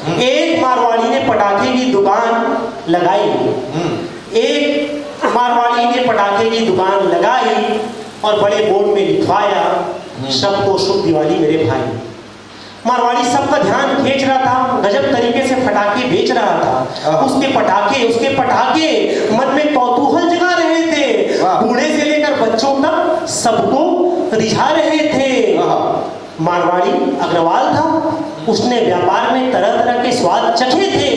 एक मारवाड़ी ने पटाखे की दुकान लगाई, एक मारवाड़ी ने पटाखे की दुकान लगाई और बड़े बोर्ड में लिखवाया, सबको शुभ दिवाली मेरे भाई। मारवाड़ी सबका ध्यान खींच रहा था, गजब तरीके से पटाखे बेच रहा था। उसके पटाखे मन में कौतूहल जगा रहे थे, बूढ़े से लेकर बच्चों तक सबको रिझा रहे थे। मारवाड़ी अग्रवाल था, उसने व्यापार में तरह तरह के स्वाद चखे थे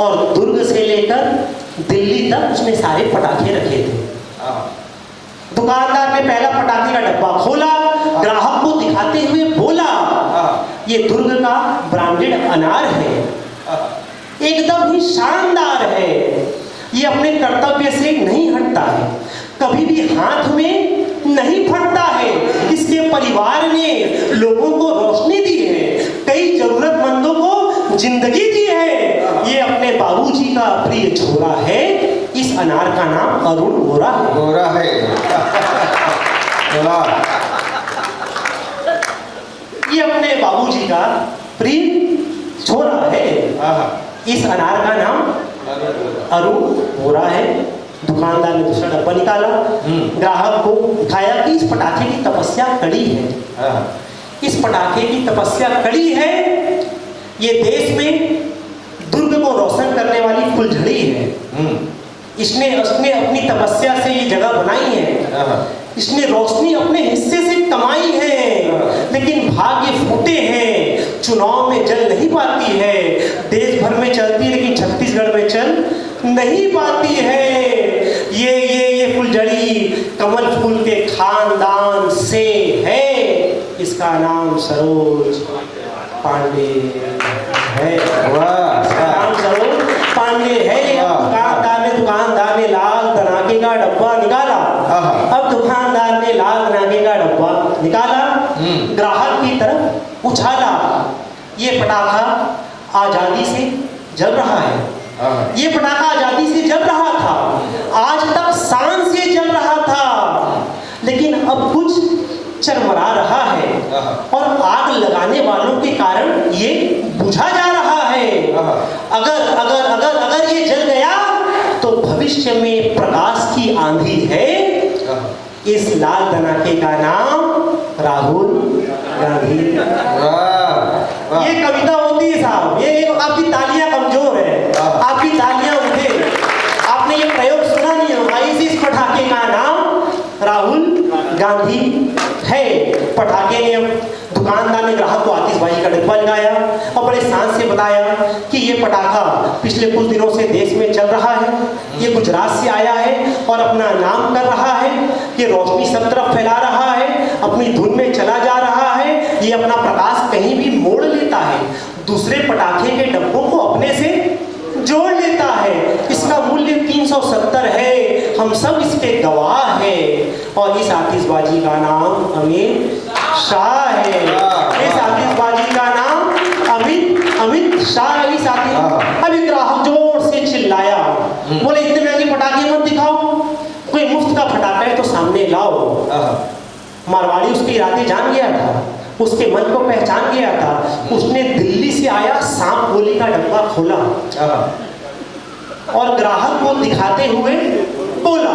और दुर्ग से लेकर दिल्ली तक उसने सारे पटाखे रखे थे। दुकानदार ने पहला पटाखे का डब्बा खोला, ग्राहक को दिखाते हुए बोला, ये दुर्ग का ब्रांडेड अनार है, एकदम ही शानदार है, ये अपने कर्तव्य से नहीं हटता है, कभी भी हाथ में नहीं फटता है, इसके परिवार ने लोगों को रोशनी दी है, कई जरूरतमंदों को जिंदगी दी है, ये अपने बाबूजी का प्रिय छोरा है, इस अनार का नाम अरुण गोरा है। गोरा है। ये अपने बाबूजी का प्रिय छोरा है, इस अनार का नाम अरुण गोरा है। दुकानदार ने दूसरा डब्बा निकाला, ग्राहक को दिखाया कि इस पटाखे की तपस्या कड़ी है, इस पटाखे की तपस्या कड़ी है, ये देश में दुर्ग को रोशन करने वाली फुलझड़ी है, इसने अपनी तपस्या से ये जगह बनाई है, इसने रोशनी अपने हिस्से से कमाई है, लेकिन भाग्य फूटे हैं, चुनाव में जल नहीं पाती है, देश भर में चलती है लेकिन छत्तीसगढ़ में चल नहीं पाती है। ये फुलझड़ी कमल फूल के खानदान से है, इसका नाम सरोज पांडे है। इसका नाम सरोज पांडे है। दुकानदार ने लाल दनाके का डब्बा निकाला, अब दुकानदार ने लाल दनाके का डब्बा निकाला, ग्राहक की तरफ उछाला, ये पटाखा आजादी से जल रहा है, ये पटाखा आजादी से जल रहा था, आज तक शान से जल रहा था, लेकिन अब कुछ चरमरा रहा है और आग लगाने वालों के कारण ये बुझा जा रहा है। अगर अगर अगर अगर ये जल गया तो भविष्य में प्रकाश की आंधी है। इस लाल दनाके का नाम राहुल गांधी। ये कविता होती है साहब, ये आपकी तालियां कमजोर है, आपकी तालियां उठे। आपने ये प्रयोग सुना नहीं होगा, इस पटाखे का नाम राहुल गांधी है। पटाखे ने दुकानदार ने ग्राहक को आतिशबाजी का डब्बा लगाया और बड़े शान से बताया कि ये पटाखा पिछले कुछ दिनों से देश में चल रहा है, ये गुजरात से आया है और अपना नाम कर रहा है, ये रोशनी सब तरफ फैला रहा है, अपनी धुन में चला जा रहा है, ये अपना प्रकाश कहीं भी मोड़ लेता है, दूसरे पटाखे के डब्बों को अपने से जोड़ लेता है, इसका मूल्य 370 है, हम सब इसके गवाह हैं और इस आतिशबाजी का नाम अमित शाह है। इस आतिशबाजी का नाम अमित शाह है। इस अभी ग्राहक जोर से चिल्लाया, बोले इतने महंगे पटाखे मत दिखाओ, कोई मुफ्त का पटाखा है तो सामने लाओ। मारवाड़ी उसके इरादे जान गया था, उसके मन को पहचान गया था, उसने दिल्ली से आया सांप गोली का डब्बा खोला और ग्राहक को दिखाते हुए बोला,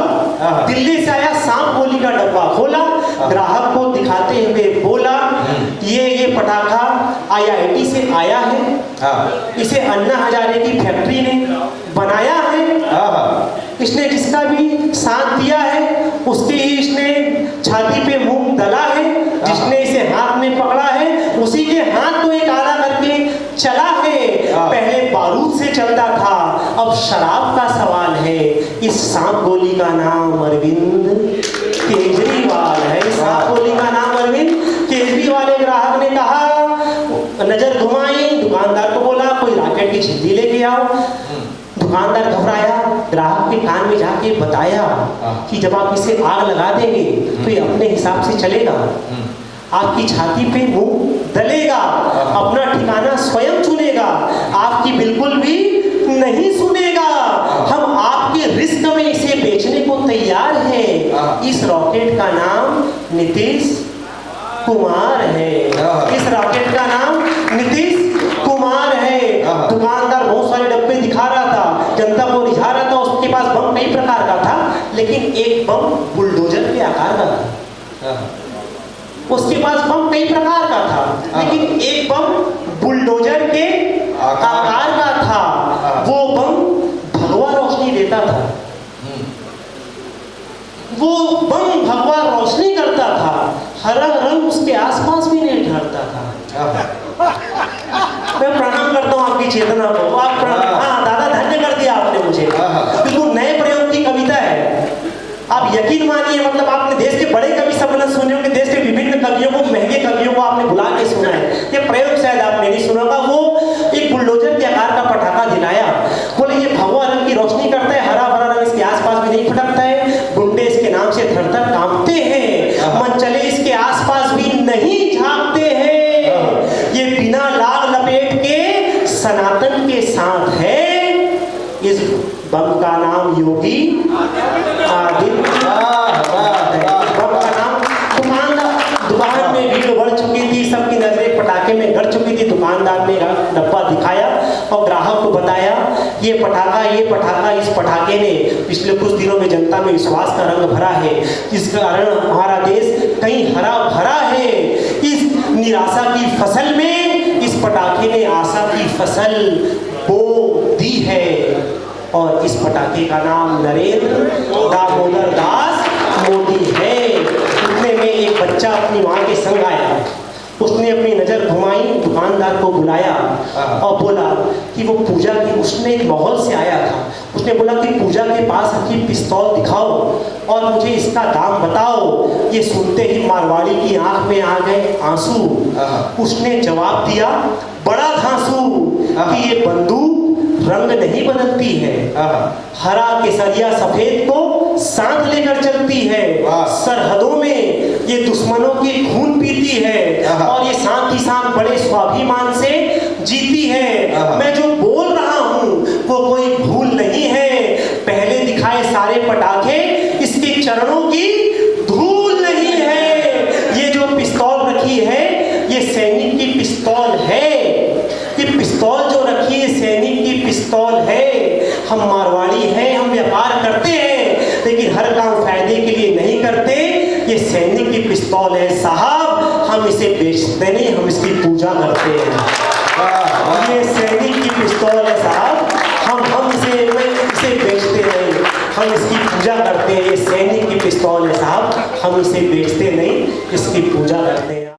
दिल्ली से आया सांप गोली का डब्बा खोला, ग्राहक को दिखाते हुए बोला, ये पटाखा IIT से आया है, इसे अन्ना हजारे की फैक्ट्री ने बनाया है, इसने जिसका भी साथ दिया है उसके ही इसने छाती पे मुंह दला है, जिसने इसे हाथ में पकड़ा है उसी के हाथ को एक आला करके चला है। पहले बारूद से चलता था, अब शराब का सवाल है। इस सांप गोली का नाम अरविंद केजरीवाल है। इस सांप गोली का नाम अरविंद केजरीवाल। ग्राहक ने कहा, नजर घुमाई, दुकानदार को बोला कोई रॉकेट की छिल्ली लेके आओ। दुकानदार घबराया, ग्राहक के कान में जाके बताया कि जब आप इसे आग लगा देंगे तो ये अपने हिसाब से चलेगा, आपकी छाती पे मुंह दलेगा, अपना ठिकाना स्वयं चुनेगा, आपकी बिल्कुल भी नहीं सुनेगा, हम आपके रिस्क में इसे बेचने को तैयार हैं। इस रॉकेट का नाम नीतीश कुमार है। इस रॉकेट का नाम नीतीश कुमार है। बम बुलडोजर के आकार का था। उसके पास बम कई प्रकार का था, लेकिन एक बम बुलडोजर के आकार का था। वो बम भगवा रोशनी देता था, वो बम भगवा रोशनी करता था, हरा रंग उसके आसपास भी नहीं ठहरता था। मैं प्रणाम करता हूँ आपकी चेतना को। आप हाँ दादा, धन्य कर दिया आपने मुझे, बिल्कुल नए प्रयोग की कविता है। आप यकीन मानिए, मतलब आपने देश के बड़े कवि सम्मेलन सुने होंगे, देश के विभिन्न कवियों को, महंगे कवियों को आपने बुला के सुना है। ये प्रयोग शायद आपने नहीं सुना होगा। वो एक बुलडोजर के आकार का पटाखा दिलाया, बोले ये भगवा रंग की रोशनी करता है, हरा भरा रंग इसके आसपास भी नहीं फटकता है, गुंडे इसके नाम से थर-थर कांपते हैं, मन चले इसके आसपास भी नहीं झांकते हैं, ये बिना लाग लपेट के सनातन के साथ है। इस बम का नाम योगी आदित्यनाथ है। बम का नाम दुकान में भीड़ बढ़ चुकी थी, सबकी नजरें पटाखे में गड़ चुकी थी। दुकानदार ने डब्बा दिखाया और ग्राहक को बताया, ये पटाखा, इस पटाखे ने पिछले कुछ दिनों में जनता में विश्वास का रंग भरा है, इस कारण हमारा देश कहीं हरा भरा है। इस निराशा की फसल में इस पटाखे ने आशा की फसल बो दी है, और इस पटाखे का नाम नरेंद्र दामोदर दास मोदी है। इतने में एक बच्चा अपनी माँ के संग आया, उसने अपनी नजर घुमाई, दुकानदार को बुलाया और बोला कि वो पूजा की, उसने एक माहौल से आया था, उसने बोला कि पूजा के पास रखी पिस्तौल दिखाओ और मुझे इसका दाम बताओ। ये सुनते ही मारवाड़ी की आंख में आ गए आंसू। उसने जवाब दिया बड़ा धांसू कि ये बंदूक रंग नहीं बदलती है, हरा केसरिया सफेद को साथ लेकर चलती है, सरहदों में ये दुश्मनों की खून पीती है और ये साथ ही साथ बड़े स्वाभिमान से जीती है। मैं जो बोल रहा हूँ वो कोई भूल नहीं है, पहले दिखाए सारे पटाखे इसके चरणों की धूल नहीं है। ये जो पिस्तौल रखी है ये सैनिक की पिस्तौल है, ये पिस्तौल जो रखी है सैनिक की पिस्तौल है। हम मारवाड़ी हैं, हम व्यापार करते हैं, लेकिन हर काम फायदे के लिए नहीं करते। ये सैनिक की पिस्तौल है साहब, हम इसे बेचते नहीं, हम इसकी पूजा करते हैं। ये सैनिक की पिस्तौल है साहब, हम इसे बेचते नहीं, हम इसकी पूजा करते हैं। ये सैनिक की पिस्तौल है साहब, हम इसे बेचते नहीं, इसकी पूजा करते हैं।